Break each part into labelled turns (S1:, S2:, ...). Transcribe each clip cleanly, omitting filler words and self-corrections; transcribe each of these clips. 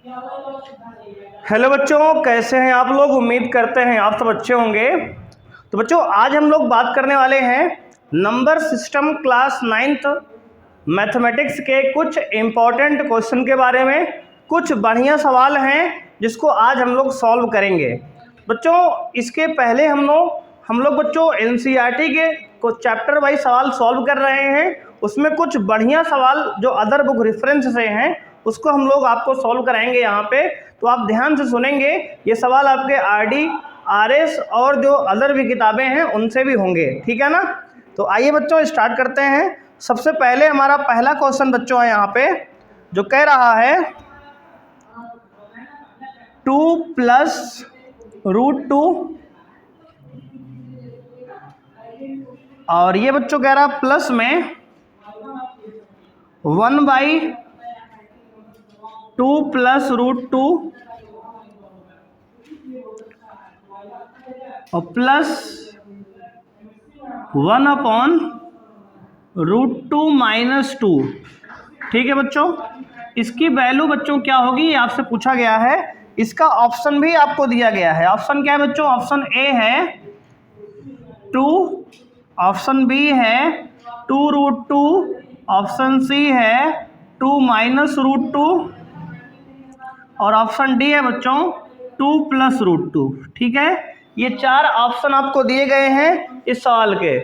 S1: Hello बच्चों, कैसे हैं आप लोग। उम्मीद करते हैं आप सब अच्छे होंगे। तो बच्चों, आज हम लोग बात करने वाले हैं number system class 9th mathematics के कुछ इम्पॉर्टेंट क्वेश्चन के बारे में। कुछ बढ़िया सवाल हैं जिसको आज हम लोग सॉल्व करेंगे। बच्चों, इसके पहले हम लोग बच्चों एनसीईआरटी के कुछ चैप्टर वाइज सवाल सॉल्व कर रहे हैं। उसमें कुछ बढ़िया सवाल जो अदर बुक रेफरेंस से हैं उसको हम लोग आपको सॉल्व कराएंगे यहाँ पे। तो आप ध्यान से सुनेंगे, ये सवाल आपके आरडी, आरएस और जो अदर भी किताबें हैं उनसे भी होंगे, ठीक है ना। तो आइए बच्चों स्टार्ट करते हैं। सबसे पहले हमारा पहला क्वेश्चन बच्चों है यहाँ पे, जो कह रहा है 2 + √2, और ये बच्चों कह रहा प्लस में 1/2 + √2 और प्लस 1/√2 - 2। ठीक है बच्चों, इसकी वैल्यू बच्चों क्या होगी ये आपसे पूछा गया है। इसका ऑप्शन भी आपको दिया गया है। ऑप्शन क्या है बच्चों? ऑप्शन ए है 2, ऑप्शन बी है 2√2, ऑप्शन सी है 2 - √2 और ऑप्शन डी है बच्चों 2 + √2। ठीक है, ये 4 ऑप्शन आपको दिए गए हैं इस सवाल के।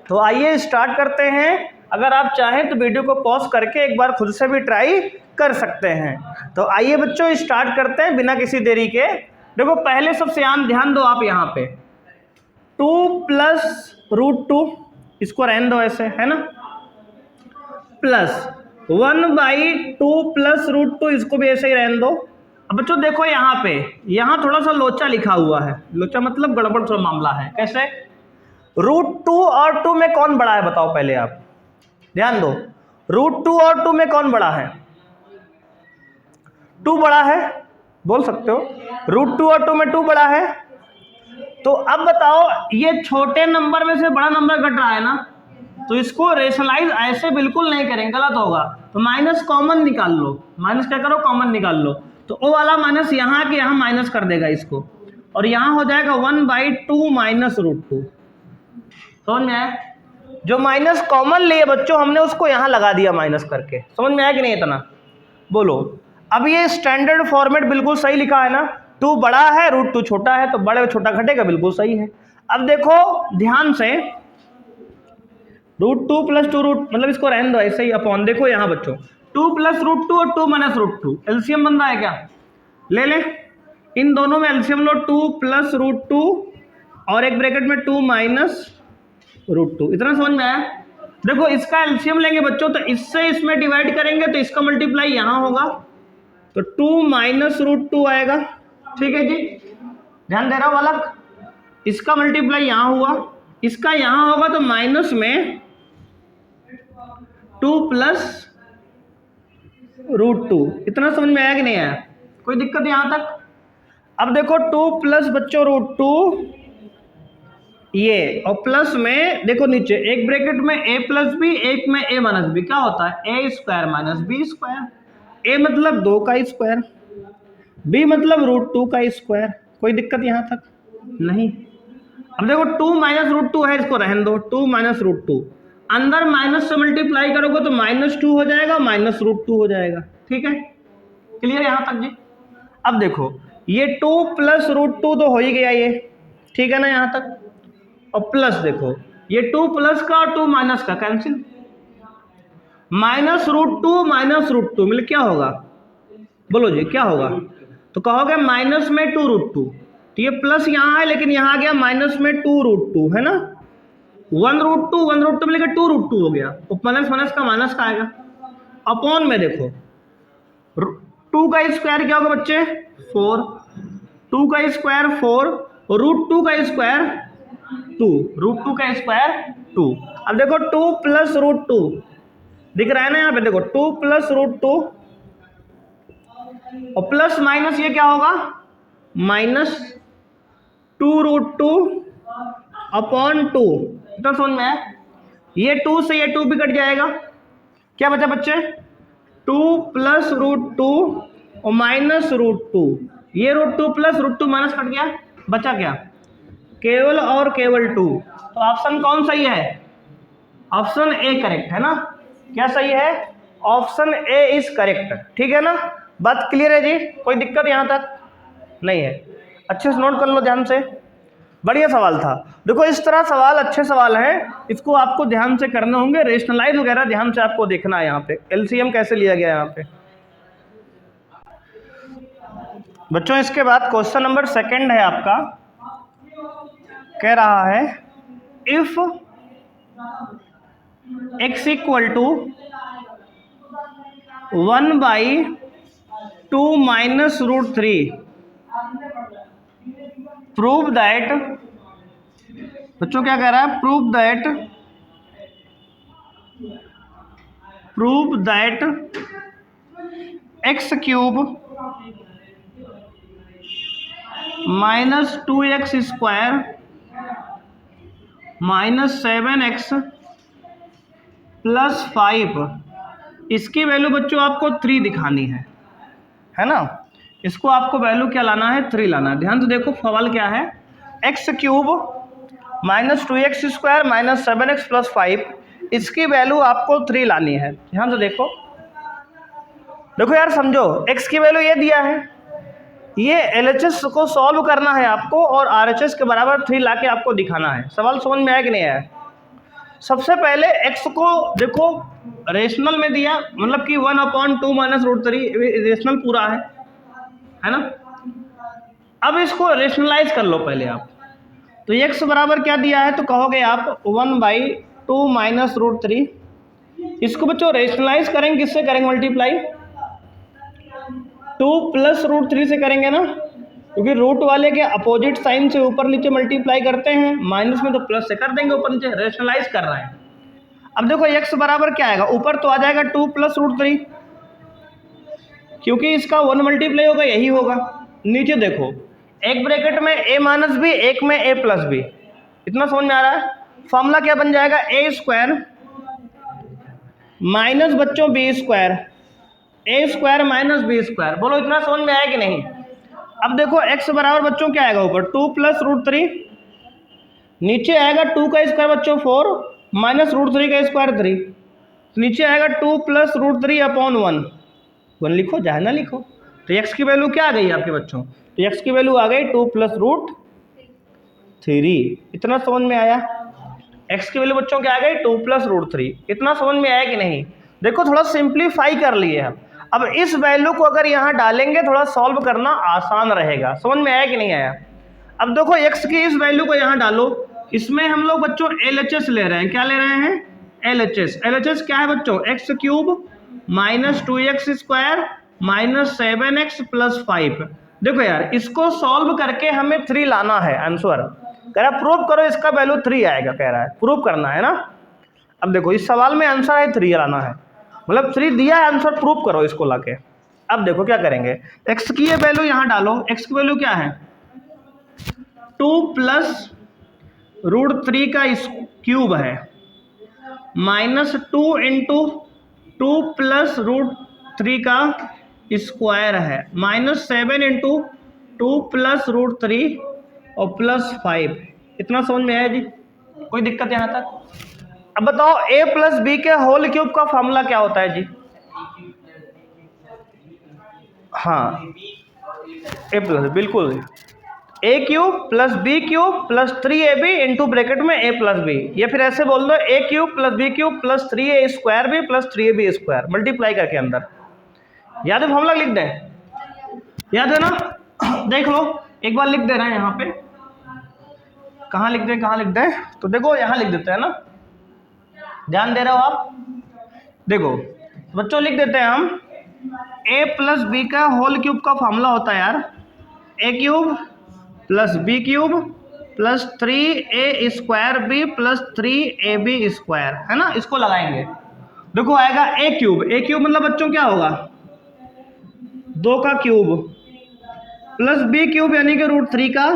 S1: तो आइए स्टार्ट करते हैं। अगर आप चाहें तो वीडियो को पॉज करके एक बार खुद से भी ट्राई कर सकते हैं। तो आइए बच्चों स्टार्ट करते हैं बिना किसी देरी के। देखो, पहले सबसे ध्यान दो आप यहाँ पे 2 + √2, इसको रहने दो ऐसे, है ना, प्लस 1/2 + √2, इसको भी ऐसे ही रहने दो। अब बच्चों देखो यहाँ थोड़ा सा लोचा लिखा हुआ है। लोचा मतलब गड़बड़ सा मामला है। कैसे? √2 और 2 में कौन बड़ा है बताओ पहले आप ध्यान दो। √2 और 2 में कौन बड़ा है? 2 बड़ा है, बोल सकते हो। √2 और 2 में 2 बड़ा है। तो अब बताओ, ये छोटे नंबर में से बड़ा नंबर घट रहा है ना, तो इसको रेशनलाइज ऐसे बिल्कुल नहीं करेंगे, गलत होगा। तो माइनस कॉमन निकाल लो। माइनस क्या करो? कॉमन निकाल लो। तो ओ वाला माइनस यहाँ के यहाँ माइनस कर देगा इसको, और यहाँ हो जाएगा 1/2 - √2। समझ में आया? जो माइनस कॉमन लिए बच्चों हमने उसको यहाँ लगा दिया माइनस करके। समझ में आया कि नहीं? इतना बोलो। अब ये स्टैंडर्ड फॉर्मेट बिल्कुल सही लिखा है ना। 2 बड़ा है, √2 छोटा है, तो बड़े में छोटा घटेगा, बिल्कुल सही है। अब देखो ध्यान से, √2 + 2 मतलब इसको रहने दो ऐसे ही अपॉन। देखो यहाँ बच्चों 2 + √2 और 2 - √2 एलसीएम बन रहा है क्या? ले ले, इन दोनों में एलसीएम लो। 2 + √2 और एक ब्रैकेट में 2 - √2। इतना समझ में आया? देखो इसका एलसीएम लेंगे बच्चों तो इससे इसमें डिवाइड करेंगे तो इसका मल्टीप्लाई यहाँ होगा, तो 2 - √2 आएगा। ठीक है जी, ध्यान दे रहा हूँ अलग। इसका मल्टीप्लाई यहाँ हुआ, इसका यहाँ होगा, तो माइनस में 2 + √2। इतना समझ में आया कि नहीं आया? कोई दिक्कत यहां तक? अब देखो 2 + बच्चों √2 ये, और प्लस में देखो नीचे एक ब्रैकेट में a + b, एक में a - b। क्या होता है? a² - b²। a मतलब 2 का स्क्वायर, b मतलब √2 का स्क्वायर। कोई दिक्कत यहां तक? नहीं। अब देखो 2 - √2 है, इसको रहने दो। 2 - √2 अंदर माइनस से मल्टीप्लाई करोगे तो -2 हो जाएगा, -√2 हो जाएगा। ठीक है, क्लियर यहां तक जी? अब देखो ये 2 + √2 तो हो ही गया ये, ठीक है ना यहां तक। और प्लस देखो ये 2 प्लस का और 2 माइनस का कैंसिल, -√2 - √2 मिल क्या होगा? बोलो जी क्या होगा? तो कहोगे माइनस में 2√2, तो ये प्लस यहाँ है लेकिन यहाँ आ गया माइनस में 2√2, है ना। 1√2 मिलेगा 2√2 हो गया, तो माइनस का माइनस का आएगा। अपॉन में देखो 2 का स्क्वायर क्या होगा बच्चे? 4। 2 का स्क्वायर 4, √2 का स्क्वायर 2, √2 का स्क्वायर 2। अब देखो 2 + √2 दिख रहा है ना यहाँ पे। देखो 2 + √2 और प्लस माइनस ये क्या होगा? -2√2 अपॉन 2। तो समझ में है? ये 2 से ये 2 भी कट जाएगा। क्या बचा बच्चे? 2 + √2 और -√2, ये √2 प्लस √2 माइनस कट गया, बचा क्या, केवल और केवल 2। तो ऑप्शन कौन सही है, ऑप्शन ए करेक्ट है ना, क्या सही है, ऑप्शन ए इज करेक्ट, ठीक है ना, बात क्लियर है जी, कोई दिक्कत यहाँ तक नहीं है, अच्छे से नोट कर लो ध्यान से, बढ़िया सवाल था। देखो इस तरह सवाल अच्छे सवाल हैं, इसको आपको ध्यान से करने होंगे, रेशनलाइज वगैरह ध्यान से आपको देखना है, यहाँ पे एलसीएम कैसे लिया गया यहाँ पे बच्चों। इसके बाद क्वेश्चन नंबर 2 है आपका, कह रहा है if x equal to 1/2 minus √3 prove that, बच्चों क्या कह रहा है, prove that x cube -2x² -7x + 5, इसकी वैल्यू बच्चों आपको 3 दिखानी है ना, इसको आपको वैल्यू क्या लाना है, 3 लाना है। ध्यान से देखो सवाल क्या है, x क्यूब -2x² -7x + 5, इसकी वैल्यू आपको 3 लानी है। ध्यान से देखो यार समझो, x की वैल्यू ये दिया है, ये LHS को सॉल्व करना है आपको और RHS के बराबर 3 लाके आपको दिखाना है। सवाल समझ में आया कि नहीं आया। सबसे पहले x को देखो रेशनल में दिया, मतलब कि 1/2 माइनस √3 रेशनल पूरा है ना। अब इसको रेशनलाइज कर लो पहले आप, तो x बराबर क्या दिया है, तो कहोगे आप 1/2 माइनस √3, इसको बच्चों रेशनलाइज करेंगे, किससे करेंगे, मल्टीप्लाई 2 प्लस √3 से करेंगे ना, क्योंकि रूट वाले के अपोजिट साइन से ऊपर नीचे मल्टीप्लाई करते हैं, माइनस में तो प्लस से कर देंगे ऊपर नीचे, रेशनलाइज कर रहे हैं। अब देखो x बराबर क्या आएगा, ऊपर तो आ जाएगा 2 प्लस √3, क्योंकि इसका 1 मल्टीप्लाई होगा यही होगा। नीचे देखो एक ब्रैकेट में a माइनस बी, एक में a प्लस बी, इतना समझ में आ रहा है। फॉर्मूला क्या बन जाएगा, a² माइनस बच्चों b², a² माइनस b², बोलो इतना समझ में आया कि नहीं। अब देखो x बराबर बच्चों क्या आएगा, ऊपर 2 प्लस √3, नीचे आएगा 2 का स्क्वायर बच्चों 4 माइनस √3 का स्क्वायर 3, नीचे आएगा 2 प्लस √3/1, 1 लिखो चाहे ना लिखो। तो x की वैल्यू क्या आ गई आपके बच्चों, तो x की वैल्यू आ गई 2 प्लस √3, इतना समझ में आया। x की वैल्यू बच्चों क्या आ गई, 2 प्लस √3, इतना समझ में आया कि नहीं। देखो थोड़ा सिंप्लीफाई कर लिए हम, अब इस वैल्यू को अगर यहाँ डालेंगे थोड़ा सॉल्व करना आसान रहेगा, समझ में आया कि नहीं आया। अब देखो x की इस वैल्यू को यहाँ डालो, इसमें हम लोग बच्चों LHS ले रहे हैं, क्या ले रहे हैं, LHS क्या है बच्चों, x क्यूब -2x² -7x + 5। देखो यार इसको सॉल्व करके हमें 3 लाना है आंसर, कह रहा प्रूव करो इसका वैल्यू 3 आएगा, कह रहा है प्रूव करना है ना। अब देखो इस सवाल में आंसर है 3 लाना है, मतलब 3 दिया है आंसर, प्रूव करो इसको लाके। अब देखो क्या करेंगे, x की ये वैल्यू यहाँ डालो, x की वैल्यू क्या है, 2 प्लस √3 का क्यूब है -2 इंटू 2 प्लस √3 का स्क्वायर है -7 इंटू 2 प्लस √3 और प्लस 5, इतना समझ में आया जी, कोई दिक्कत यहाँ तक। अब बताओ a प्लस बी के होल क्यूब का फॉर्मूला क्या होता है जी, हाँ a प्लस, बिल्कुल a cube plus b cube plus 3ab into bracket में a प्लस b, या फिर ऐसे बोल दो a cube plus b cube plus 3a² plus 3ab² multiply करके अंदर, याद है फॉर्मूला लिख दें, याद है ना, देख लो एक बार लिख दे रहे हैं यहाँ पे, कहाँ लिख दें, तो देखो यहाँ लिख देते हैं ना, ध्यान दे रहे हो आप, देखो बच्चों लिख देते हैं हम, a प्लस बी का होल क्यूब का फॉर्मूला होता है यार, a cube plus B cube plus 3a² plus 3ab², है ना, इसको लगाएंगे। देखो आएगा a क्यूब मतलब बच्चों क्या होगा, 2 का क्यूब प्लस b क्यूब यानी कि √3 का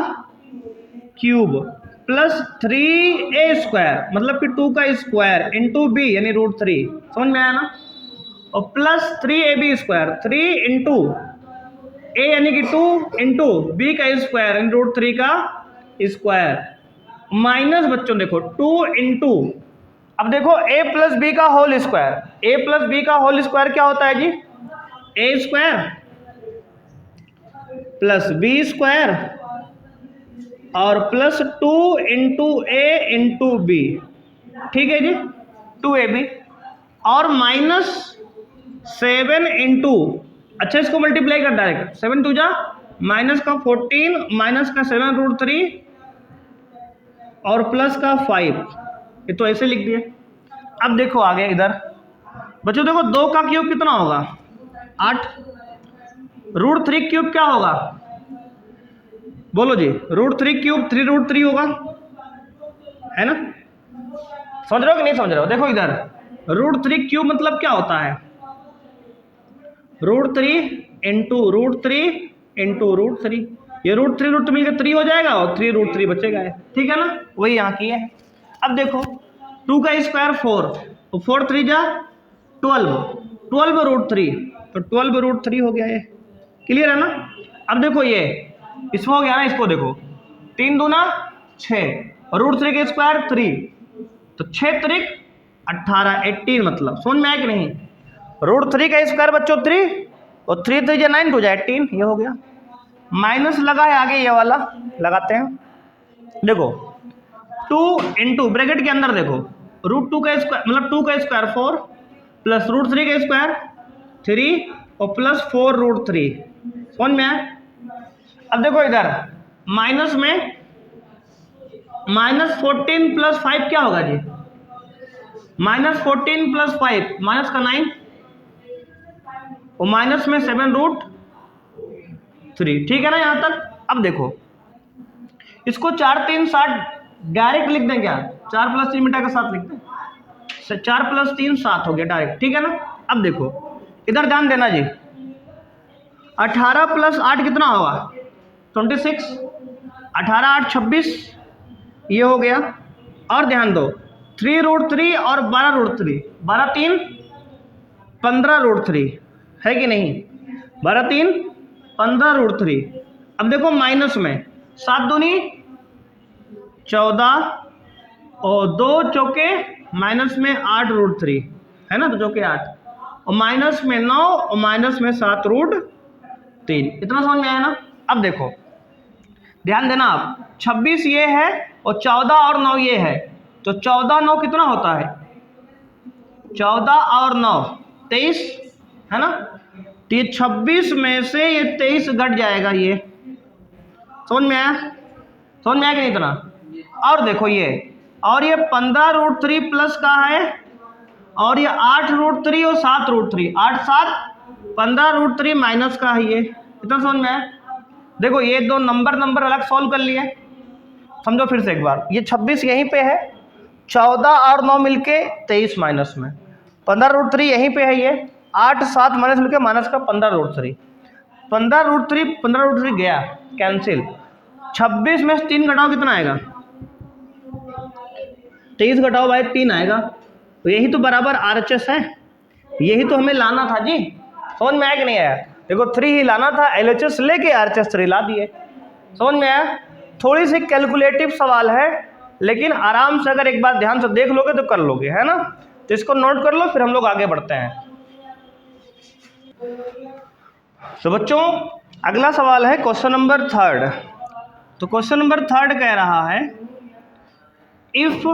S1: क्यूब प्लस 3a² मतलब कि 2 का स्क्वायर इंटू b यानी √3, समझ में आया ना, और प्लस 3ab², 3 इंटू ए यानी कि 2 इंटू बी का स्क्वायर इन √3 का स्क्वायर माइनस बच्चों देखो 2 इंटू, अब देखो ए प्लस बी का होल स्क्वायर, ए प्लस बी का होल स्क्वायर क्या होता है जी, ए स्क्वायर प्लस बी स्क्वायर और प्लस 2 इंटू ए इंटू बी, ठीक है जी 2ab, और माइनस 7 इंटू, अच्छा इसको मल्टीप्लाई कर डायरेक्ट, 7 2 जा माइनस का 14 माइनस का 7 √3 और प्लस का 5, ये तो ऐसे लिख दिए। अब देखो आगे इधर बच्चों देखो 2 का क्यूब कितना होगा 8, √3 क्यूब क्या होगा बोलो जी, √3 क्यूब 3 √3 होगा, है ना, समझ रहे हो कि नहीं समझ रहे हो, देखो इधर √3 क्यूब मतलब क्या होता है, √3 इंटू √3 इंटू √3, ये √3 मिलकर 3 हो जाएगा और 3 √3 बचेगा, ठीक है ना, वही यहाँ की है। अब देखो 2 का स्क्वायर 4, तो 4 3 जा 12, 12 √3, तो 12 √3 हो गया, ये क्लियर है ना। अब देखो ये इसमें हो गया ना, इसको देखो 3 दूना 6 और √3 के स्क्वायर 3, तो 6 त्रिक 18 18, मतलब समझ में आया कि नहीं, √3 का स्क्वायर बच्चों 3 और 3 3 9 2 18, ये हो गया। माइनस लगा है आगे, ये वाला लगाते हैं, देखो 2 इंटू ब्रैकेट के अंदर देखो √2 का स्क्वायर मतलब 2 का स्क्वायर 4 प्लस √3 का स्क्वायर 3 और प्लस 4 √3, समझ में आया। अब देखो इधर माइनस में -14 प्लस 5 क्या होगा जी, -14 प्लस 5 माइनस का 9 और माइनस में 7 √3, ठीक है ना यहाँ तक। अब देखो इसको 4 3 7 डायरेक्ट लिख दें क्या, 4 + 3 मिटा के 7 लिख दें, 4 + 3 7 हो गया डायरेक्ट, ठीक है ना। अब देखो इधर ध्यान देना जी, 18 + 8 कितना होगा 26, 18 8 26, ये हो गया। और ध्यान दो 3 √3 और 12 √3, 12 3 15 √3 है कि नहीं, 12 3 15 √3। अब देखो माइनस में 7 दूनी 14 और 2 चौके माइनस में 8 √3 है ना, 2 चौके 8 और माइनस में 9 और माइनस में 7 √3, इतना समझ में आया ना। अब देखो ध्यान देना आप, 26 ये है और 14 और 9 ये है, तो 14 9 कितना होता है 14 और 9 23 है ना, तो ये 26 में से ये 23 घट जाएगा, ये समझ में आया, समझ में आया कि नहीं इतना। और देखो ये, और ये 15 √3 प्लस का है और ये 8 √3 और 7 √3, 8 7 15 √3 माइनस का है, ये इतना समझ में आया। देखो ये दो नंबर अलग सॉल्व कर लिए, समझो फिर से एक बार, ये 26 यहीं पे है, 14 और 9 मिलके 23 माइनस में, 15 √3 यहीं पे है, ये 8 7 माइनस मिलके माइनस का 15 √3, 15 √3 गया कैंसिल, 26 में 3 घटाओ कितना आएगा 23 घटाओ भाई 3 आएगा, तो यही तो बराबर RHS है, यही तो हमें लाना था जी, समझ में आया कि नहीं आया। देखो 3 ही लाना था, LHS लेके RHS 3 ला दिए, समझ में आया। थोड़ी सी कैलकुलेटिव सवाल है, लेकिन आराम से अगर एक बार ध्यान से देख लोगे तो कर लोगे, है ना, तो इसको नोट कर लो, फिर हम लोग आगे बढ़ते हैं। तो बच्चों अगला सवाल है क्वेश्चन नंबर 3। तो क्वेश्चन नंबर 3 कह रहा है इफ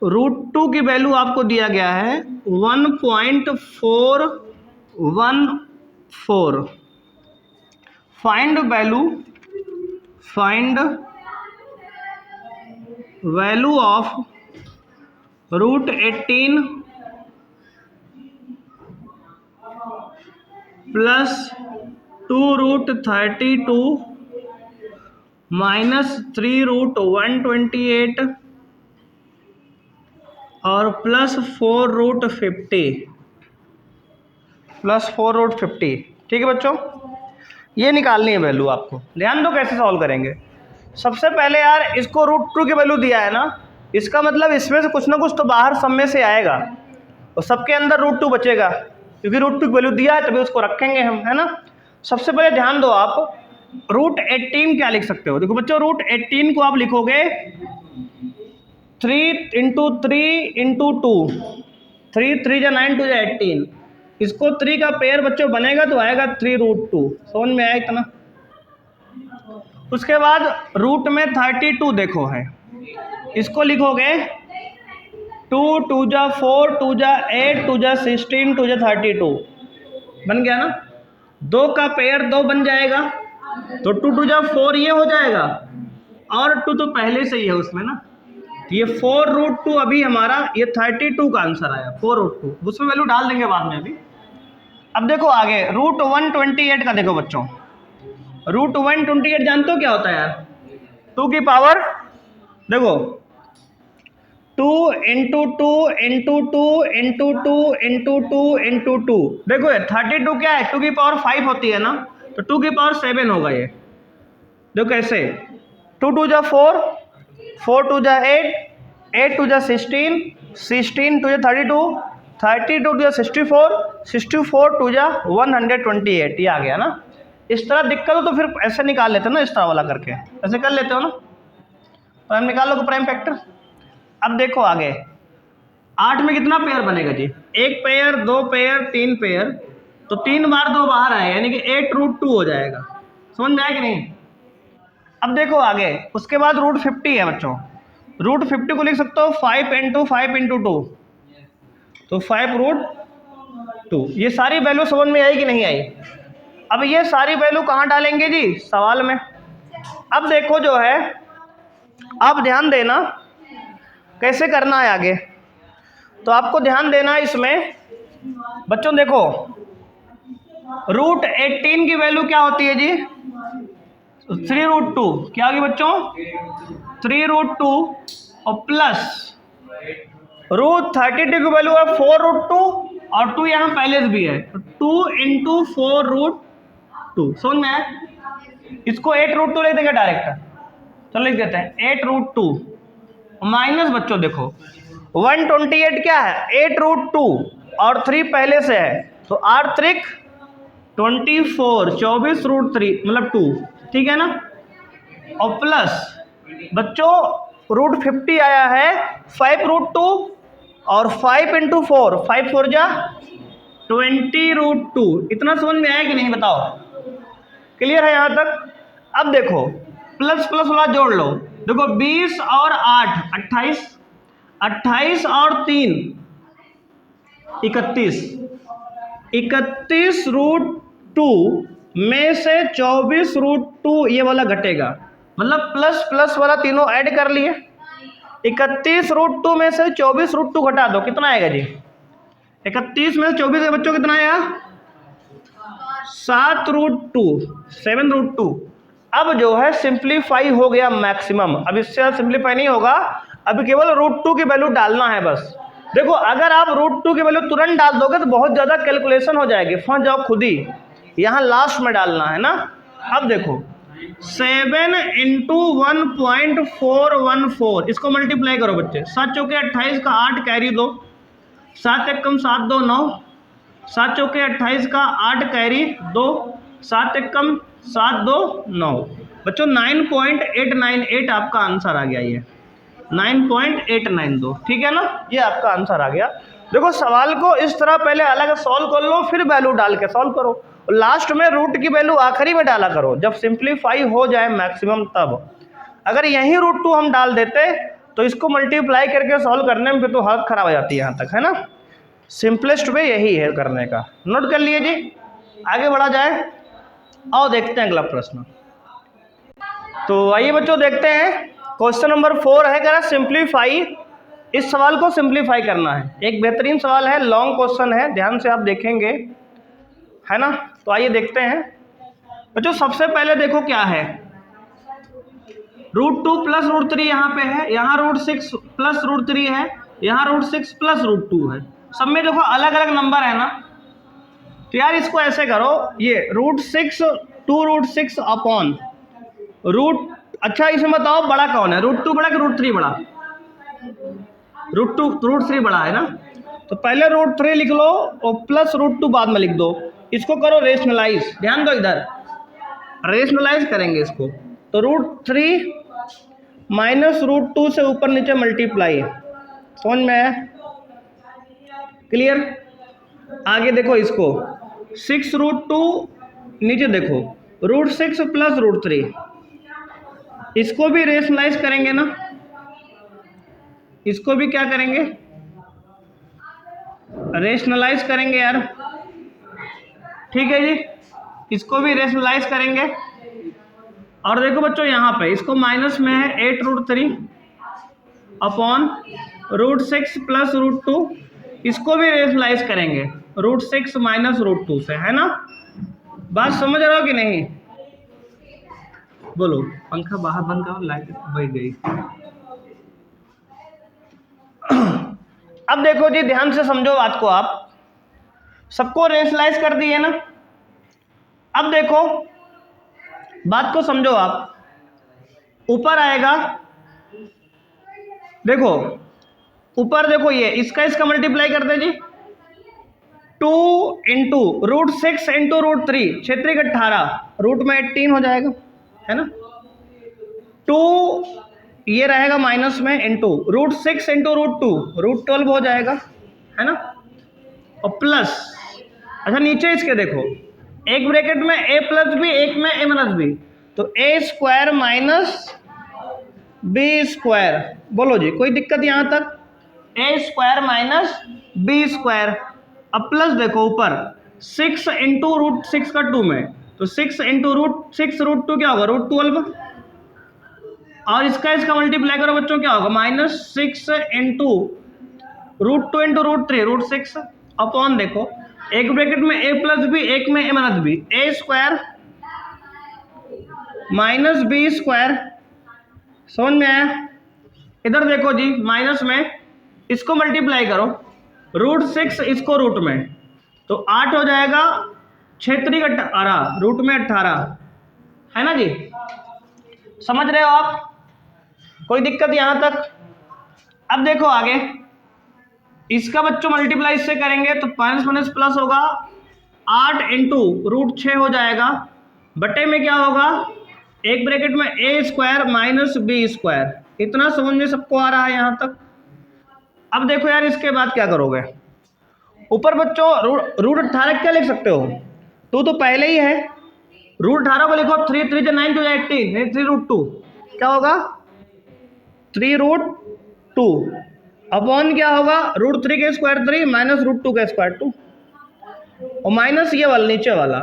S1: √2 की वैल्यू आपको दिया गया है 1.414, find value of √18 plus 2√32 minus 3√128 और प्लस 4√50, ठीक है बच्चों, ये निकालनी है वैल्यू आपको। ध्यान दो कैसे सॉल्व करेंगे। सबसे पहले यार इसको √2 की वैल्यू दिया है ना, इसका मतलब इसमें से कुछ ना कुछ तो बाहर सब में से आएगा और सबके अंदर √2 बचेगा, क्योंकि √2 की वैल्यू दिया है तभी उसको रखेंगे हम, है ना। सबसे पहले ध्यान दो, आप √18 क्या लिख सकते हो? देखो बच्चों, √18 को आप लिखोगे 3 × 3 × 2, 3 3 जा 9 2 जा 18, इसको 3 का पेयर बच्चों बनेगा तो आएगा 3√2। समझ में आया इतना? उसके बाद रूट में 32 देखो है, इसको लिखोगे 2 2 जा 4 2 जा 8 2 जा 16 2 जा 32, बन गया ना? 2 का पेयर 2 बन जाएगा तो 2 2 जा 4 ये हो जाएगा, और 2 तो पहले से ही है उसमें ना, तो ये 4√2 अभी हमारा ये 32 का आंसर आया, 4√2, उसमें वैल्यू डाल देंगे बाद में अभी। अब देखो आगे √128 का देखो बच्चों, √128 जानते हो क्या होता है यार? 2 की पावर देखो 2 × 2 × 2 × 2 × 2 × 2, देखो 32 क्या है? 2 की पावर 5 होती है ना, तो 2 की पावर 7 होगा ये। देखो कैसे, 2 2 जा 4, 4 2 जा 8, 8 2 जा 16, 16 2 जा 32, 32 2 जा 64, 64 2 जा 128, ये आ गया ना? इस तरह दिक्कत हो तो फिर ऐसे निकाल लेते हो ना, इस तरह वाला करके ऐसे कर लेते हो ना, प्राइम निकाल लो, प्राइम फैक्टर। अब देखो आगे 8 में कितना पेयर बनेगा जी? 1 पेयर, 2 पेयर, 3 पेयर, तो 3 बार 2 बाहर आएगा, यानी कि 8√2 हो जाएगा। समझ में आया कि नहीं? अब देखो आगे, उसके बाद √50 है बच्चों, √50 को लिख सकते हो 5 × 5 × 2, तो 5√2। ये सारी वैल्यू समझ में आई कि नहीं आई? अब ये सारी वैल्यू कहाँ डालेंगे जी? सवाल में। अब देखो जो है, आप ध्यान देना कैसे करना है आगे, तो आपको ध्यान देना है इसमें बच्चों। देखो √18 की वैल्यू क्या होती है जी? 3√2, क्या होगी बच्चों? 3√2 और प्लस √32 की वैल्यू है 4√2, और 2 यहाँ पहले से भी है, तो 2 × 4√2। समझ में आया? इसको 8√2 लिख देंगे डायरेक्ट, चलो लिख देते हैं 8√2 माइनस बच्चों देखो 128 क्या है? 8√2 और 3 पहले से है, तो 8 3 24, 24√3 मतलब 2, ठीक है ना? और प्लस बच्चों √50 आया है 5√2 और 5 × 4, 5 4 जा 20√2। इतना समझ में आया कि नहीं बताओ? क्लियर है यहाँ तक? अब देखो प्लस प्लस वाला जोड़ लो, देखो 20 और 8 28, 28 और 3 31, 31√2 में से 24√2 ये वाला घटेगा, मतलब प्लस प्लस वाला तीनों ऐड कर लिए। 31√2 में से 24√2 घटा दो, कितना आएगा जी? 31 में से 24 के बच्चों कितना आया? 7√2, 7√2। अब जो है सिंप्लीफाई हो गया मैक्सिमम, अब इससे सिंप्लीफाई नहीं होगा, अब केवल √2 की वैल्यू डालना है बस। देखो अगर आप √2 की वैल्यू तुरंत डाल दोगे तो बहुत ज़्यादा कैलकुलेशन हो जाएगी, फंस जाओ खुद ही, यहाँ लास्ट में डालना है ना। अब देखो 7 × 1.414, इसको मल्टीप्लाई करो बच्चे, 7 चौके 28 का 8 कैरी दो, 7 1 कम 7 2 9, 7 चौके 28 का 8 कैरी 2, 7 1 कम 7 2 9, बच्चों 9.898 आपका आंसर आ गया, ये 9.892, ठीक है ना? ये आपका आंसर आ गया। देखो सवाल को इस तरह पहले अलग सॉल्व कर लो, फिर वैल्यू डाल के सॉल्व करो, और लास्ट में रूट की वैल्यू आखिरी में डाला करो जब सिंप्लीफाई हो जाए मैक्सिमम तब। अगर यही √2 हम डाल देते तो इसको मल्टीप्लाई करके सॉल्व करने में फिर तो हालत खराब हो जाती है यहाँ तक, है ना? सिंपलेस्ट वे यही है करने का, नोट कर लिए जी। आगे बढ़ा जाए, आओ देखते हैं अगला प्रश्न। तो आइए बच्चों देखते हैं, क्वेश्चन नंबर 4 है, कह रहा सिंप्लीफाई। इस सवाल को सिंप्लीफाई करना है, एक बेहतरीन सवाल है, लॉन्ग क्वेश्चन है, ध्यान से आप देखेंगे, है ना? तो आइए देखते हैं बच्चों। सबसे पहले देखो क्या है, √2 प्लस √3 यहाँ पे है, यहाँ √6 प्लस √3 है, यहाँ √6 प्लस √2 है, सब में देखो अलग अलग नंबर है ना। तो यार इसको ऐसे करो, ये √6 2√6 अपॉन रूट, अच्छा इसमें बताओ बड़ा कौन है, √2 बड़ा कि √3 बड़ा? √3 बड़ा है ना, तो पहले √3 लिख लो और प्लस √2 बाद में लिख दो, इसको करो रेशनलाइज, ध्यान दो इधर, रेशनलाइज करेंगे इसको, तो √3 माइनस √2 से ऊपर नीचे मल्टीप्लाई, समझ में आया? क्लियर? आगे देखो इसको 6√2, नीचे देखो √6 प्लस √3, इसको भी रेशनलाइज करेंगे ना, इसको भी क्या करेंगे, रेशनलाइज करेंगे यार, ठीक है जी, इसको भी रेशनलाइज करेंगे। और देखो बच्चों यहाँ पे इसको माइनस में है 8√3 अपॉन √6 प्लस √2, इसको भी रेशनलाइज करेंगे √6 माइनस √2 से, है ना? बात समझ रहे हो कि नहीं? बोलो, पंखा बाहर बंद करो, लाइट बढ़ गई। अब देखो जी, ध्यान से समझो बात को, आप सबको रेशनलाइज कर दिए ना। अब देखो बात को समझो, आप ऊपर आएगा, देखो ऊपर देखो, ये इसका मल्टीप्लाई करते जी, 2 इंटू √6 इंटू √3, 6 18, रूट में 18 हो जाएगा, है ना? 2 ये रहेगा माइनस में, इंटू √6 इंटू √2, √12 हो जाएगा, है ना? और प्लस, अच्छा नीचे इसके देखो, एक ब्रैकेट में a प्लस बी, एक में a माइनस बी, तो a square minus b square, बोलो जी कोई दिक्कत यहां तक? a square minus b square. अब प्लस देखो ऊपर 6 इंटू √6 का 2 में, तो 6 इंटू √6 √2 क्या होगा, √12, और इसका मल्टीप्लाई करो बच्चों, क्या होगा, -6 इंटू √2 इंटू √3 √6 अपॉन, देखो एक ब्रैकेट में a प्लस बी, एक में a minus B, a square minus b square, समझ में आया? इधर देखो जी, माइनस में इसको मल्टीप्लाई करो, √6 इसको रूट में, तो 8 हो जाएगा, 6 3 18, रूट में 18, है ना जी? समझ रहे हो आप? कोई दिक्कत यहां तक? अब देखो आगे, इसका बच्चों मल्टीप्लाई इससे करेंगे तो माइनस माइनस प्लस होगा, 8 इंटू √6 हो जाएगा, बटे में क्या होगा, एक ब्रैकेट में a square minus b square. इतना समझ में सबको आ रहा है यहां तक? अब देखो यार, इसके बाद क्या करोगे, ऊपर बच्चों √18 क्या लिख सकते हो, 2 तो पहले ही है, √18 को लिखो, 3 3 9 2 18, 3√2 क्या होगा, 3√2 अपॉन क्या होगा, √3 के स्क्वायर 3 माइनस √2 का स्क्वायर 2, और माइनस ये वाला नीचे वाला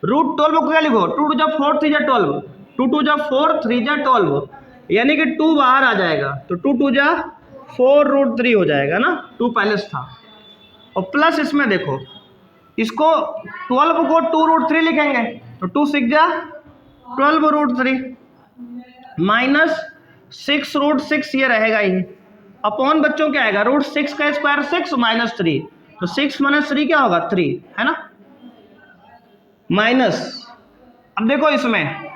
S1: √12 को क्या लिखो, 2 2 4 3 12, 2 2 4 3 12, यानी कि 2 बाहर आ जाएगा, तो 2 2 4 √3 हो जाएगा ना, 2 पहले से था। और प्लस इसमें देखो, इसको 12 को 2√3 लिखेंगे, तो 2 6 12 √3 माइनस 6 √6 ये रहेगा ही, अपॉन बच्चों क्या आएगा, √6 का स्क्वायर 6 माइनस 3, तो 6 माइनस 3 क्या होगा, 3, है ना? माइनस, अब देखो इसमें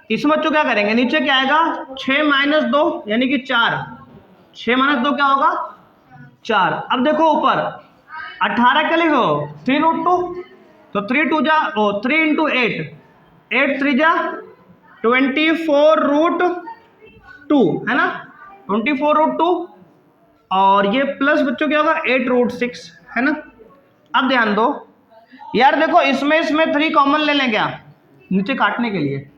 S1: बच्चों क्या करेंगे, नीचे क्या आएगा, 6 माइनस 2 यानी कि 4, 6 माइनस 2 क्या होगा, 4। अब देखो ऊपर 18 क्या लिखो, 3√2, तो 3 इंटू 8, 8 3 24√2, है ना, 24√2, और ये प्लस बच्चों क्या होगा, 8√6, है ना? अब ध्यान दो यार, देखो इसमें 3 कॉमन ले लें क्या, नीचे काटने के लिए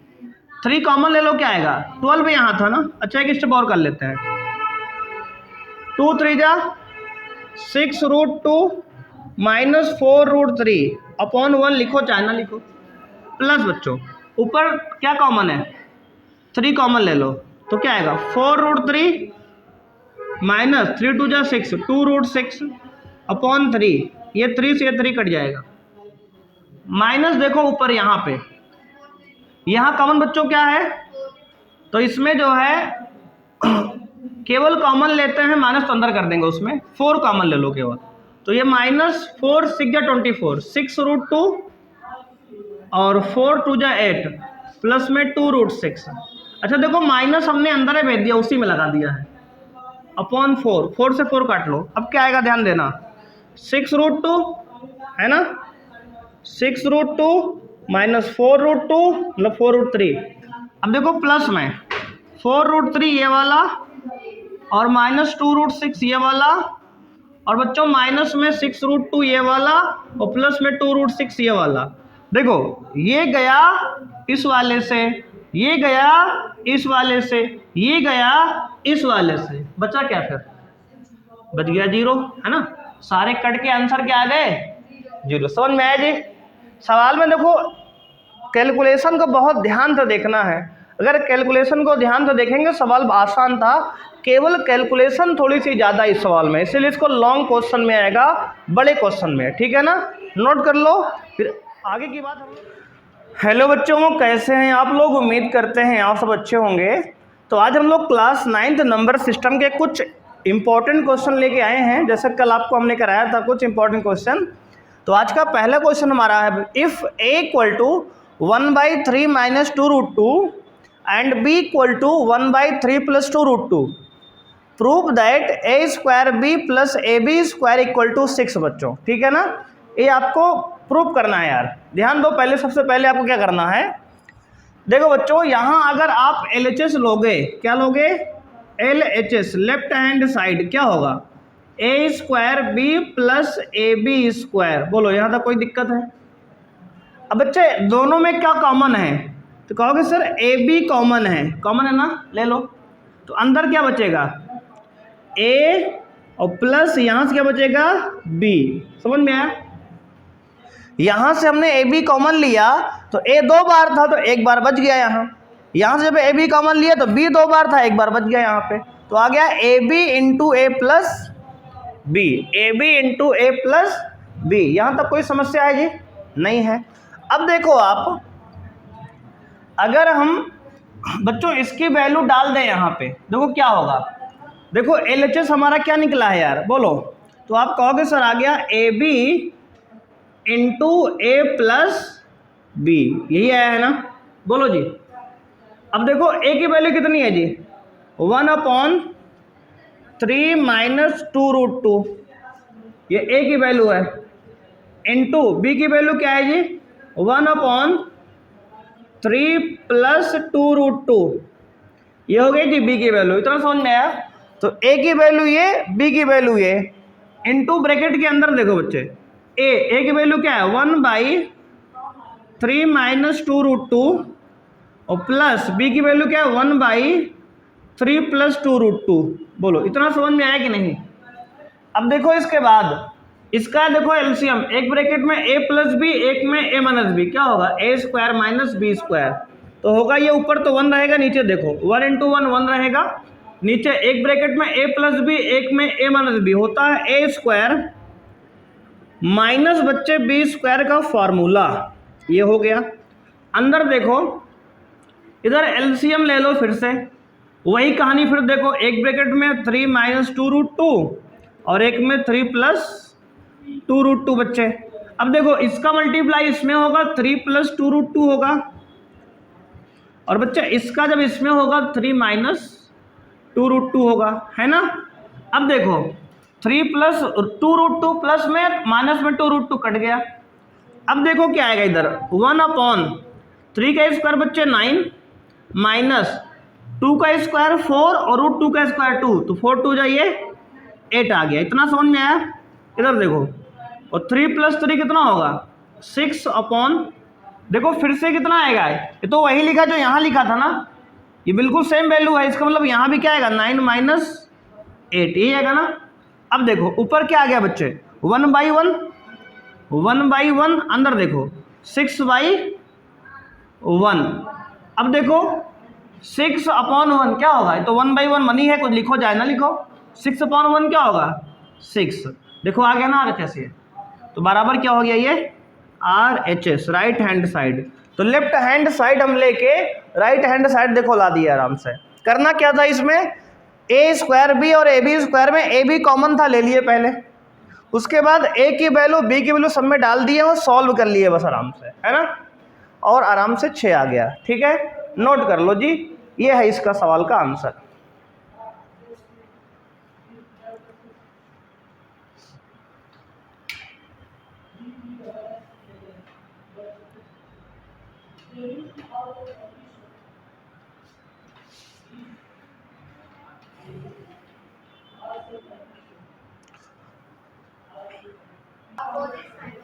S1: 3 कॉमन ले लो, क्या आएगा, 12 यहाँ था ना। अच्छा एक स्टेप और कर लेते हैं, 2 3 6√2 माइनस 4√3 अपॉन 1 लिखो, चाहे ना लिखो, प्लस बच्चों ऊपर क्या कॉमन है, 3 कॉमन ले लो, तो क्या आएगा, 4√3 माइनस 3 2 6, 2√6 अपॉन 3, ये 3 से 3 कट जाएगा, माइनस देखो ऊपर यहाँ पे, यहाँ कॉमन बच्चों क्या है, तो इसमें जो है केवल कॉमन लेते हैं, माइनस तो अंदर कर देंगे, उसमें 4 कॉमन ले लो केवल, तो ये -4 6 24, 6√2 और 4 2 8 प्लस में 2√6। अच्छा देखो माइनस हमने अंदर है भेज दिया, उसी में लगा दिया है, अपॉन 4, 4 से 4 काट लो, अब क्या आएगा ध्यान देना, 6√2 है ना, 6√2 माइनस 4√2 मतलब 4√3। अब देखो प्लस में 4√3 ये वाला और माइनस 2√6 ये वाला, और बच्चों माइनस में 6√2 ये वाला और प्लस में 2√6 ये वाला। देखो ये गया इस वाले से, ये गया इस वाले से, ये गया इस वाले से, बचा क्या फिर? बच गया 0, है ना। सारे कट के आंसर क्या आ गए? 0। समझ में आया जी? सवाल में देखो कैलकुलेशन को बहुत ध्यान से देखना है। अगर कैलकुलेशन को ध्यान से देखेंगे सवाल आसान था, केवल कैलकुलेशन थोड़ी सी ज़्यादा इस सवाल में, इसीलिए इसको लॉन्ग क्वेश्चन में आएगा, बड़े क्वेश्चन में। ठीक है ना, नोट कर लो, फिर आगे की बात हम। हेलो बच्चों, कैसे हैं आप लोग? उम्मीद करते हैं आप सब अच्छे होंगे। तो आज हम लोग क्लास 9th नंबर सिस्टम के कुछ इंपॉर्टेंट क्वेश्चन लेके आए हैं। जैसे कल आपको हमने कराया था कुछ इंपॉर्टेंट क्वेश्चन, तो आज का पहला क्वेश्चन हमारा है, if a equal to 1/3 minus 2√2 and b equal to 1/3 plus 2√2 prove that a square b plus ab square equal to 6। बच्चों ठीक है ना, ये आपको प्रूव करना है यार। ध्यान दो, पहले सबसे पहले आपको क्या करना है, देखो बच्चों यहाँ अगर आप LHS लोगे, क्या लोगे? LHS लेफ्ट हैंड साइड क्या होगा? a square b plus ab square. बोलो यहाँ तक कोई दिक्कत है? अब बच्चे दोनों में क्या कॉमन है? तो कहोगे सर ab कॉमन है, कॉमन है ना, ले लो। तो अंदर क्या बचेगा? a और प्लस यहाँ से क्या बचेगा? b। समझ में आया? यहाँ से हमने ए बी कॉमन लिया तो ए 2 बार था तो 1 बार बच गया यहाँ से जब ए बी कॉमन लिया तो बी 2 बार था, 1 बार बच गया यहाँ पे, तो आ गया A B into A plus B, A B into A plus B. यहाँ तक कोई समस्या है जी? नहीं है। अब देखो आप, अगर हम बच्चों इसकी वैल्यू डाल दें यहाँ पे, देखो क्या होगा। देखो LHS हमारा क्या निकला है यार, बोलो। तो आप कहोगे सर आ गया A B into A plus B, यही आया है ना, बोलो जी। अब देखो ए की वैल्यू कितनी है जी? 1/3 माइनस 2√2, ये ए की वैल्यू है, इंटू बी की वैल्यू क्या है जी? 1/3 प्लस 2√2, ये हो गई जी बी की वैल्यू। इतना समझ में आया? तो ए की वैल्यू ये, बी की वैल्यू ये, इंटू ब्रैकेट के अंदर देखो बच्चे, ए की वैल्यू क्या है? 1/3 माइनस 2√2 और प्लस बी की वैल्यू क्या है? 1/3 प्लस 2√2। बोलो इतना समझ में आया कि नहीं? अब देखो इसके बाद इसका देखो एलसीएम, एक ब्रैकेट में a प्लस बी, एक में a माइनस बी, क्या होगा? a square minus B square. तो होगा ये ऊपर तो 1 रहेगा, नीचे देखो 1 इंटू 1 1 रहेगा, नीचे एक ब्रैकेट में a प्लस बी, एक में a माइनस बी, होता है a स्क्वायर माइनस बच्चे बी स्क्वायर का फॉर्मूला, ये हो गया। अंदर देखो, इधर एलसीएम ले लो, फिर से वही कहानी, फिर देखो एक ब्रैकेट में 3 माइनस 2√2 और एक में 3 प्लस 2√2 बच्चे। अब देखो इसका मल्टीप्लाई इसमें होगा, 3 प्लस 2√2 होगा, और बच्चे इसका जब इसमें होगा 3 माइनस 2√2 होगा, है ना। अब देखो 3 प्लस 2√2 प्लस में माइनस में 2√2 कट गया। अब देखो क्या आएगा इधर, 1/3 का स्क्वायर बच्चे 9 माइनस 2 का स्क्वायर 4 और √2 का स्क्वायर 2, तो 4 2 जाइए 8 आ गया। इतना समझ में आया? इधर देखो, और 3 प्लस 3 कितना होगा? 6/, देखो फिर से कितना आएगा, ये तो वही लिखा जो यहाँ लिखा था ना, ये बिल्कुल सेम वैल्यू है, इसका मतलब यहाँ भी क्या आएगा? 9 माइनस 8, यही आएगा ना। अब देखो ऊपर क्या आ गया बच्चे? 1/1, 1/1, अंदर देखो 6/1। अब देखो 6/1 क्या होगा? तो 1/1 मनी है, कुछ लिखो जाए ना लिखो, 6/1 क्या होगा? 6। देखो आ गया ना RHS, ये तो बराबर क्या हो गया? ये RHS, राइट हैंड साइड। तो लेफ्ट हैंड साइड हम लेके राइट हैंड साइड देखो ला दिया आराम से। करना क्या था इसमें, a स्क्वायर बी और ए बी स्क्वायर में ए बी कॉमन था, ले लिए पहले, उसके बाद a की वैल्यू बी की वैल्यू सब में डाल दिए और सॉल्व कर लिए बस आराम से, है ना, और आराम से 6 आ गया। ठीक है, नोट कर लो जी, ये है इसका सवाल का आंसर।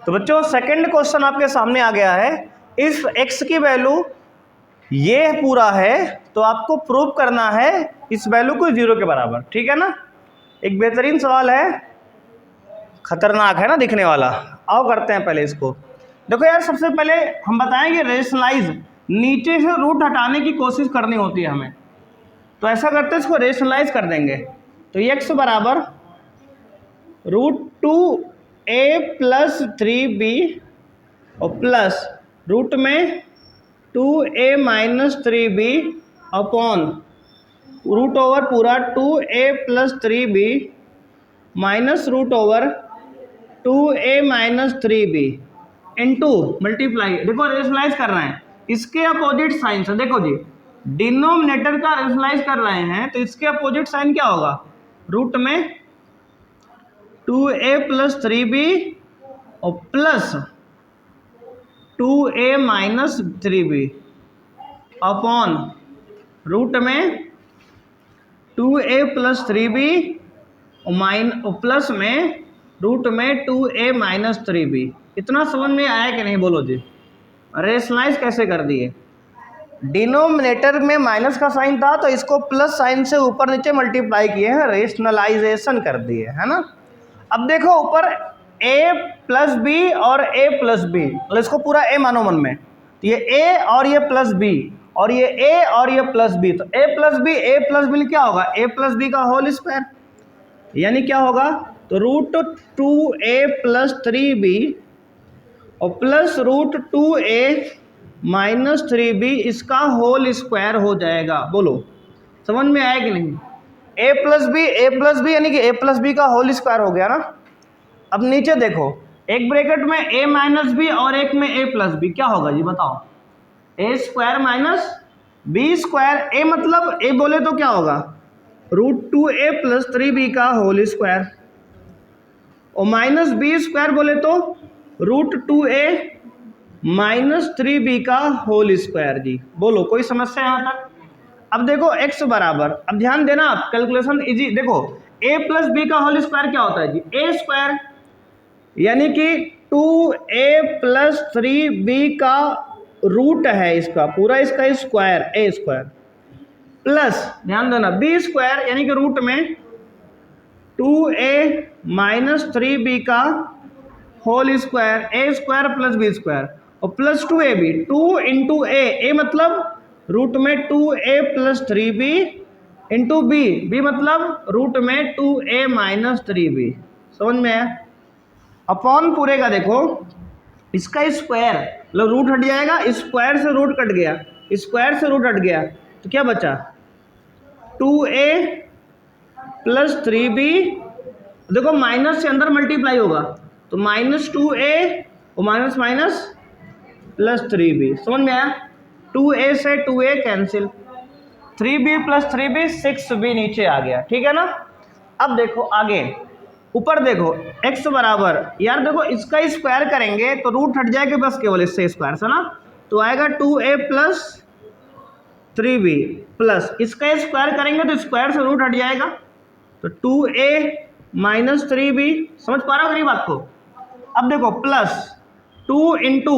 S1: तो बच्चों सेकंड क्वेश्चन आपके सामने आ गया है, इफ x की वैल्यू ये पूरा है तो आपको प्रूव करना है इस वैल्यू को 0 के बराबर। ठीक है ना, एक बेहतरीन सवाल है, खतरनाक है ना दिखने वाला। आओ करते हैं पहले इसको। देखो यार, सबसे पहले हम बताएंगे रेशनलाइज, नीचे से रूट हटाने की कोशिश करनी होती है हमें, तो ऐसा करते हैं इसको रेशनलाइज कर देंगे। तो x बराबर √2a + 3b और प्लस रूट में 2a - 3b upon root over पूरा 2a + 3b minus root over 2a - 3b into multiply. देखो रेशनलाइज कर रहे हैं, इसके अपोजिट साइन से, देखो जी डिनोमिनेटर का रेशनलाइज कर रहे हैं तो इसके अपोजिट साइन क्या होगा, रूट में 2a + 3b और plus 2a - 3b upon root में 2a + 3b और प्लस में रूट में 2a - 3b। इतना समझ में आया कि नहीं बोलो जी। रेशनलाइज कैसे कर दिए, डिनोमिनेटर में माइनस का साइन था तो इसको प्लस साइन से ऊपर नीचे मल्टीप्लाई किए हैं, रेशनलाइजेशन कर दिए, है ना। अब देखो ऊपर a + b और a + b, मतलब इसको पूरा a मानो मन में, तो ये a और ये प्लस b और ये a और ये प्लस b, तो a + b क्या होगा, a + b का होल स्क्वायर, यानी क्या होगा, तो √2a + 3b और प्लस √2a - 3b इसका होल स्क्वायर हो जाएगा। बोलो समझ में आया कि नहीं, a + b यानी कि a + b का होल स्क्वायर हो गया ना। अब नीचे देखो, एक ब्रैकेट में a - b और एक में a + b, क्या होगा जी बताओ, a² - b², a मतलब a बोले तो क्या होगा, √2a + 3b का होल स्क्वायर और -b² बोले तो √2a - 3b का होल स्क्वायर जी। बोलो कोई समस्या यहाँ तक। अब देखो x बराबर, अब ध्यान देना आप, कैलकुलेशन इजी। देखो a + b का होल स्क्वायर क्या होता है जी, a², यानी कि 2a + 3b का रूट है इसका पूरा, इसका स्क्वायर a² प्लस ध्यान देना b² यानी कि रूट में 2a - 3b का होल स्क्वायर, a² + b² और प्लस 2ab, 2 इंटू a मतलब रूट में 2a + 3b इंटू b मतलब रूट में 2a - 3b। समझ में आया, अपॉन पूरे का देखो इसका स्क्वायर, मतलब रूट हट जाएगा, स्क्वायर से रूट कट गया, स्क्वायर से रूट हट गया तो क्या बचा, 2a + 3b, देखो माइनस से अंदर मल्टीप्लाई होगा तो -2a और माइनस प्लस 3b। समझ में आया, 2a से 2a cancel, 3b + 3b 6b नीचे आ गया। ठीक है ना। अब देखो आगे ऊपर देखो x बराबर, यार देखो इसका स्क्वायर करेंगे तो रूट हट जाएगा बस केवल इससे स्क्वायर से ना, तो आएगा 2a + 3b प्लस इसका स्क्वायर करेंगे तो स्क्वायर से रूट हट जाएगा तो 2a - 3b। समझ पा रहे हो मेरी बात को। अब देखो प्लस 2 इंटू,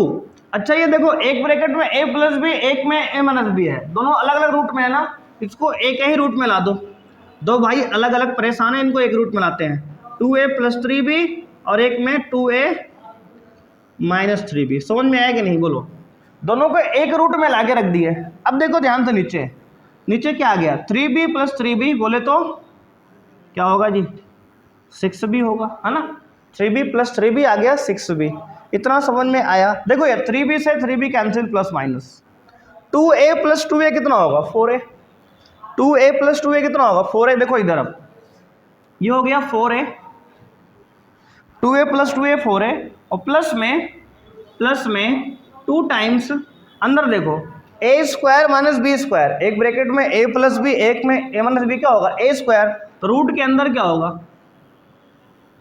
S1: अच्छा ये देखो एक ब्रैकेट में a + b एक में a - b है, दोनों अलग अलग रूट में है ना, इसको एक ही रूट में ला दो, दो भाई अलग अलग परेशान है, इनको एक रूट में लाते हैं, 2a + 3b और एक में 2a - 3b। समझ में आया कि नहीं बोलो, दोनों को एक रूट में लाके रख दिए। अब देखो ध्यान से नीचे, नीचे क्या आ गया, 3b + 3b बोले तो क्या होगा जी, 6b होगा, है ना, 3b + 3b आ गया 6b। इतना समझ में आया। देखो यार 3b से 3b cancel, plus minus 2a + 2a कितना होगा 4a, 2a + 2a कितना होगा 4a। देखो इधर अब ये हो गया 4a, 2a + 2a 4a और प्लस में 2 टाइम्स अंदर देखो a² - b², एक ब्रैकेट में a + b एक में a - b क्या होगा a², तो रूट के अंदर क्या होगा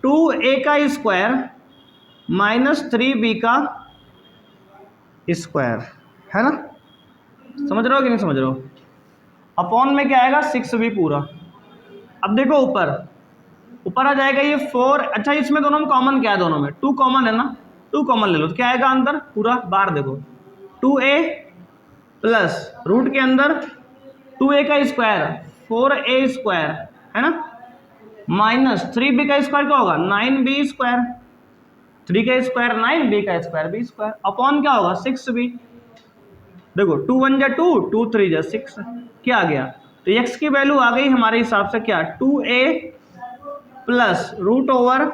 S1: 2a का स्क्वायर - 3b का स्क्वायर, है ना। समझ रहे हो कि नहीं समझ रहे हो। अपॉन में क्या आएगा 6b पूरा। अब देखो ऊपर ऊपर आ जाएगा ये 4। अच्छा इसमें दोनों में कॉमन क्या है, दोनों में 2 कॉमन है ना, 2 कॉमन ले लो तो क्या आएगा अंदर पूरा बाहर देखो 2a प्लस रूट के अंदर 2a का स्क्वायर 4a स्क्वायर है ना, माइनस 3b का स्क्वायर क्या होगा 9b स्क्वायर, 3 का स्क्वायर 9, b का स्क्वायर b स्क्वायर, अपॉन क्या होगा 6b। देखो 2 1 जा 2, 2 3 जा 6, क्या आ गया, तो x की वैल्यू आ गई हमारे हिसाब से क्या 2a plus root over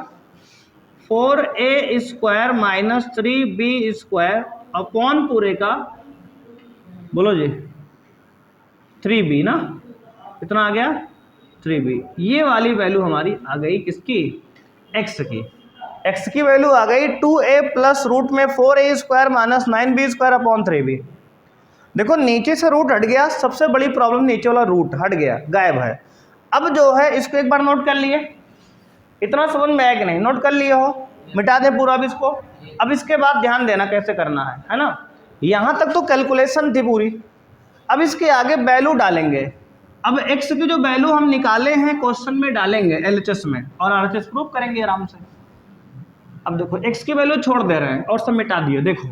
S1: 4a square minus 3b square upon पूरे का बोलो जी 3b ना, कितना आ गया 3b। ये वाली वैल्यू हमारी आ गई किसकी, x की। x की वैल्यू आ गई 2a प्लस रूट में 4a square minus 9b square upon 3b। देखो नीचे से रूट हट गया, सबसे बड़ी प्रॉब्लम नीचे वाला रूट हट गया, गायब है। अब जो है इसको एक बार नोट कर लिए, इतना समझ में आया कि नहीं, नोट कर लिए हो, मिटा दें पूरा अब इसको। अब इसके बाद ध्यान देना कैसे करना है ना, यहाँ तक तो कैलकुलेशन थी पूरी, अब इसके आगे वैल्यू डालेंगे। अब x की जो वैल्यू हम निकाले हैं क्वेश्चन में डालेंगे LHS में और RHS प्रूफ करेंगे आराम से। अब देखो x की वैल्यू छोड़ दे रहे हैं और सब मिटा दिए। देखो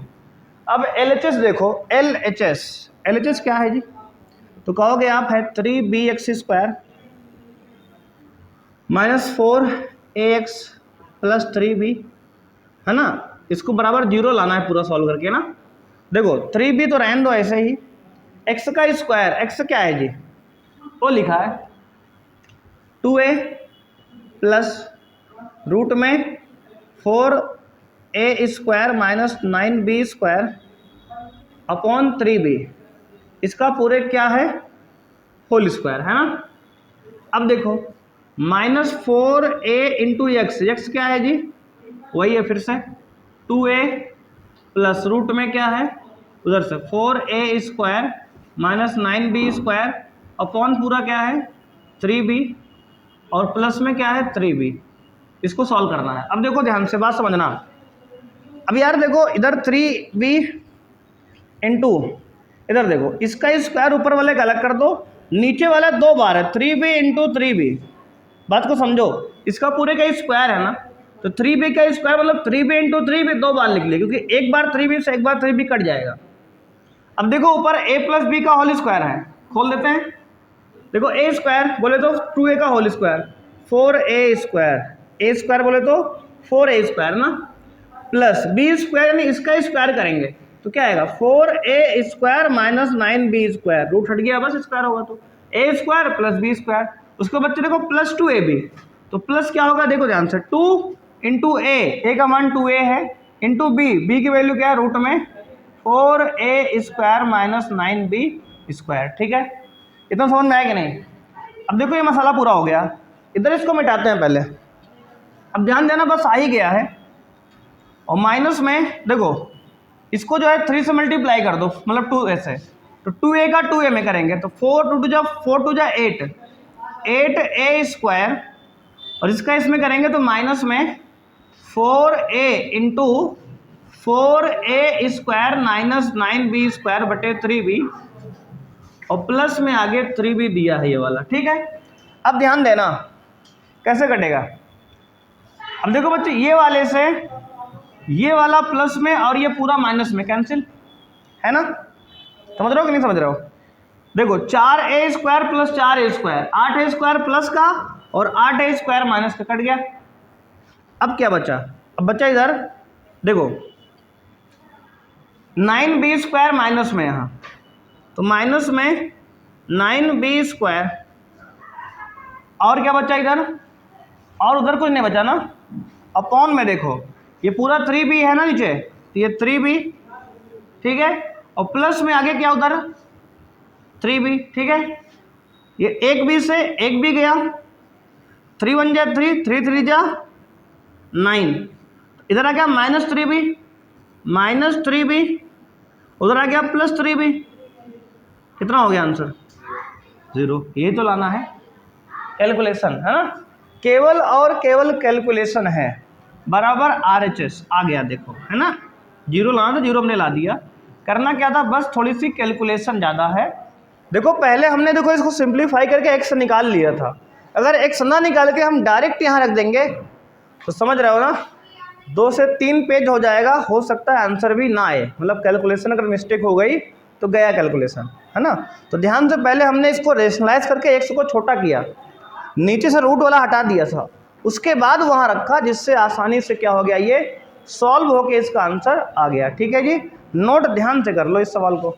S1: अब LHS देखो, LHS क्या है जी, तो कहोगे आप है 3bx square minus 4ax plus 3b है ना, इसको बराबर 0 लाना है पूरा सॉल्व करके ना। देखो 3b तो रहने दो ऐसे ही, x का स्क्वायर, x क्या है जी वो लिखा है 2a प्लस रूट में 4a square minus 9b square upon 3b, इसका पूरे क्या है होल स्क्वायर है ना। अब देखो माइनस 4a इंटू एक्स क्या है जी वही है फिर से 2a प्लस रूट में क्या है उधर से 4a square minus 9b square upon पूरा क्या है 3b और प्लस में क्या है 3b, इसको सॉल्व करना है। अब देखो ध्यान से बात समझना, अब यार देखो इधर 3b इंटू इधर देखो इसका स्क्वायर ऊपर वाले का अलग कर दो, नीचे वाला 2 बार है 3b इंटू 3b, बात को समझो, इसका पूरे का स्क्वायर है ना, तो 3b का स्क्वायर मतलब 3b इंटू 3b 2 बार लिख लिया, क्योंकि एक बार 3b से एक बार 3b कट जाएगा। अब देखो ऊपर a प्लस बी का होल स्क्वायर है, खोल देते हैं, देखो a स्क्वायर बोले तो 2a का whole square 4a square, a square बोले तो 4a स्क्वायर ना, प्लस b स्क्वायर यानी इसका स्क्वायर करेंगे तो क्या आएगा 4a square minus 9b square, root हट गया बस स्क्वायर होगा तो a square plus b square, उसके बच्चे देखो प्लस 2ab, तो प्लस क्या होगा देखो ध्यान से 2 इंटू a का मान 2a है इंटू b की वैल्यू क्या है रूट में 4a square minus 9b square. ठीक है, इतना समझ में आया कि नहीं। अब देखो ये मसाला पूरा हो गया, इधर इसको मिटाते हैं पहले। अब ध्यान देना बस आ ही गया है, और माइनस में देखो इसको जो है 3 से मल्टीप्लाई कर दो, मतलब 2 ऐसे, तो 2a का 2a में करेंगे तो 4 टू जा 8a स्क्वायर, और इसका इसमें करेंगे तो माइनस में 4a into 4a square minus 9b square बटे 3b, और प्लस में आगे 3b दिया है ये वाला। ठीक है, अब ध्यान देना कैसे कटेगा। अब देखो बच्चे ये वाले से ये वाला प्लस में और ये पूरा माइनस में कैंसिल है ना, समझ रहे हो कि नहीं समझ रहे हो। देखो 4a square plus 4a square 8a square plus का और 8a स्क्वायर माइनस का कट गया। अब क्या बचा, अब बचा इधर देखो 9b स्क्वायर माइनस में, यहाँ तो माइनस में 9b स्क्वायर, और क्या बचा इधर, और उधर कुछ नहीं बचा ना, अपॉन में देखो ये पूरा 3b है ना नीचे, तो ये 3b ठीक है, और प्लस में आगे क्या उधर 3b। ठीक है, ये एक b से एक b गया, 3 1 जा 3, 3 3 जा 9, इधर आ गया माइनस 3b, उधर आ गया प्लस 3b, कितना हो गया आंसर 0। ये तो लाना है कैलकुलेशन है ना, केवल और केवल कैलकुलेशन है, बराबर RHS आ गया देखो है ना, 0 लाना था 0 हमने ला दिया, करना क्या था बस थोड़ी सी कैलकुलेशन ज़्यादा है। देखो पहले हमने देखो इसको सिंप्लीफाई करके x निकाल लिया था अगर एक्स ना निकाल के हम डायरेक्ट यहाँ रख देंगे तो समझ रहे हो ना, 2 से 3 पेज हो जाएगा, हो सकता है आंसर भी ना आए, मतलब कैलकुलेशन अगर मिस्टेक हो गई तो गया कैलकुलेशन, है ना। तो ध्यान से पहले हमने इसको रेशनलाइज करके एक्स को छोटा किया, नीचे से रूट वाला हटा दिया था, उसके बाद वहाँ रखा, जिससे आसानी से क्या हो गया, ये सॉल्व होके इसका आंसर आ गया। ठीक है जी, नोट ध्यान से कर लो इस सवाल को।